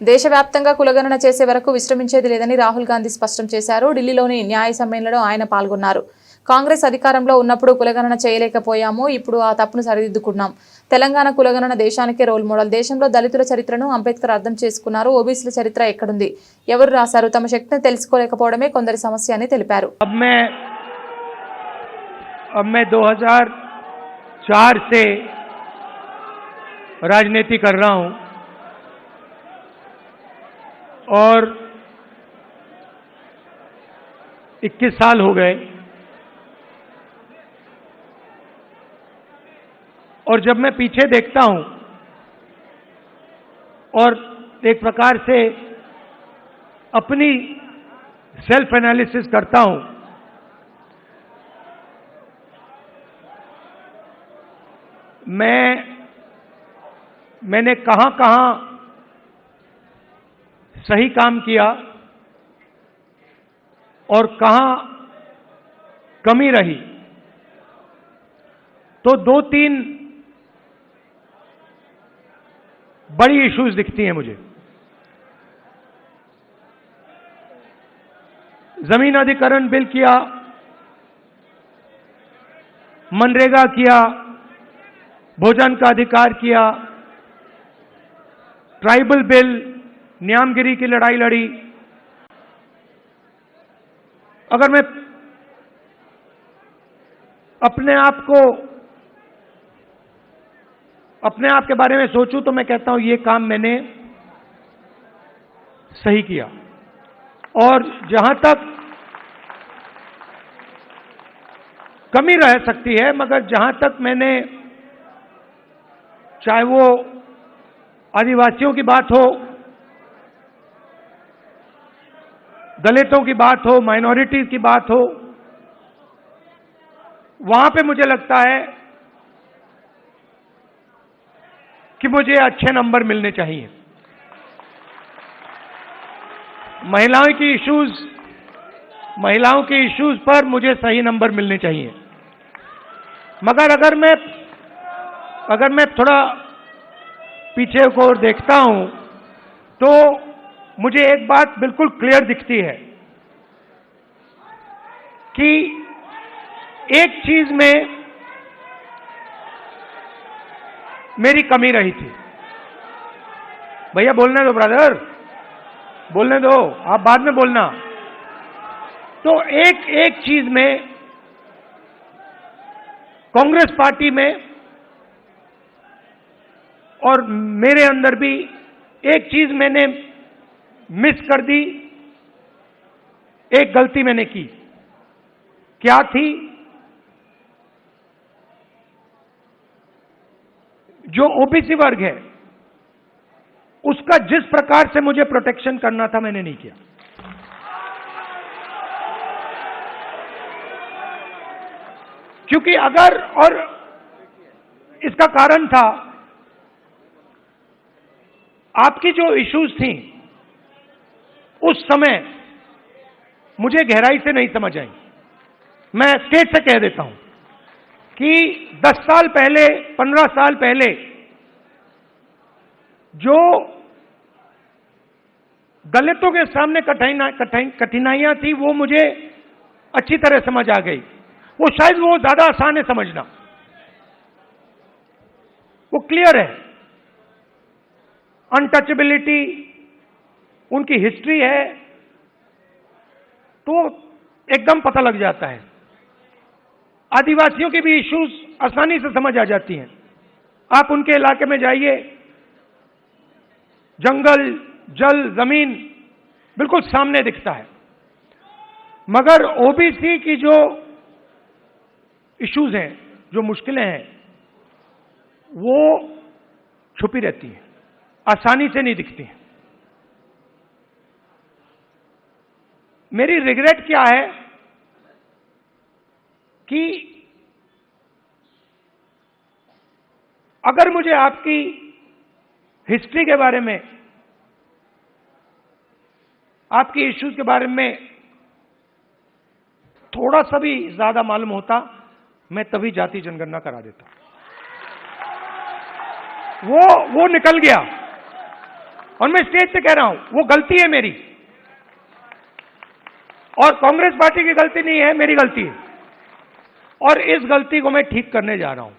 దేశవ్యాప్తంగా కులగణన చేసే వరకు విశ్రమించేది లేదని రాహుల్ గాంధీ స్పష్టం చేశారు. ఢిల్లీలోని న్యాయ సమ్మేళనంలో ఆయన పాల్గొన్నారు. కాంగ్రెస్ అధికారంలో ఉన్నప్పుడు కులగణన చేయలేకపోయాము, ఇప్పుడు ఆ తప్పును సరిదిద్దుకున్నాం. తెలంగాణ కులగణన దేశానికే రోల్ మోడల్. దేశంలో దళితుల చరిత్రను అంబేద్కర్ అర్థం చేసుకున్నారు. ఓబీసీల చరిత్ర ఎక్కడుంది, ఎవరు రాశారు, తమ శక్తిని తెలుసుకోలేకపోవడమే కొందరి సమస్య అని తెలిపారు. अब मैं 2004 से राजनीति कर रहा हूं और 21 साल हो गए। और जब मैं पीछे देखता हूं और एक प्रकार से अपनी सेल्फ एनालिसिस करता हूं, मैंने कहां सही काम किया और कहां कमी रही, तो 2-3 बड़ी इश्यूज दिखती हैं मुझे। जमीन अधिग्रहण बिल किया, मनरेगा किया, भोजन का अधिकार किया, ट्राइबल बिल, न्यामगिरी की लड़ाई लड़ी। अगर मैं अपने आप के बारे में सोचूं तो मैं कहता हूं ये काम मैंने सही किया। और जहां तक कमी रह सकती है, मगर जहां तक मैंने, चाहे वो आदिवासियों की बात हो, दलितों की बात हो, माइनॉरिटीज की बात हो, वहां पे मुझे लगता है कि मुझे अच्छे नंबर मिलने चाहिए। महिलाओं की इश्यूज पर मुझे सही नंबर मिलने चाहिए। मगर अगर मैं थोड़ा पीछे को देखता हूं तो मुझे एक बात बिल्कुल क्लियर दिखती है कि एक चीज में मेरी कमी रही थी। भैया बोलने दो, ब्रदर बोलने दो, आप बाद में बोलना। तो एक चीज में कांग्रेस पार्टी में और मेरे अंदर भी एक चीज मैंने मिस कर दी, एक गलती मैंने की। क्या थी? जो ओबीसी वर्ग है उसका जिस प्रकार से मुझे प्रोटेक्शन करना था, मैंने नहीं किया। क्योंकि अगर, और इसका कारण था आपकी जो इश्यूज थी उस समय मुझे गहराई से नहीं समझ आई। मैं स्टेट से कह देता हूं कि 10 साल पहले, 15 साल पहले जो दलितों के सामने कठिनाइयां थी वो मुझे अच्छी तरह समझ आ गई। वो शायद वो ज्यादा आसान है समझना, वो क्लियर है। अनटचेबिलिटी, उनकी हिस्ट्री है, तो एकदम पता लग जाता है। आदिवासियों की भी इश्यूज आसानी से समझ आ जाती हैं। आप उनके इलाके में जाइए, जंगल, जल, जमीन बिल्कुल सामने दिखता है। मगर ओबीसी की जो इश्यूज हैं, जो मुश्किलें हैं, वो छुपी रहती हैं, आसानी से नहीं दिखती हैं। मेरी रिग्रेट क्या है कि अगर मुझे आपकी हिस्ट्री के बारे में, आपकी इश्यूज के बारे में थोड़ा सा भी ज्यादा मालूम होता, मैं तभी जाति जनगणना करा देता। वो निकल गया। और मैं स्टेज से कह रहा हूं वो गलती है मेरी, और कांग्रेस पार्टी की गलती नहीं है, मेरी गलती है, और इस गलती को मैं ठीक करने जा रहा हूं।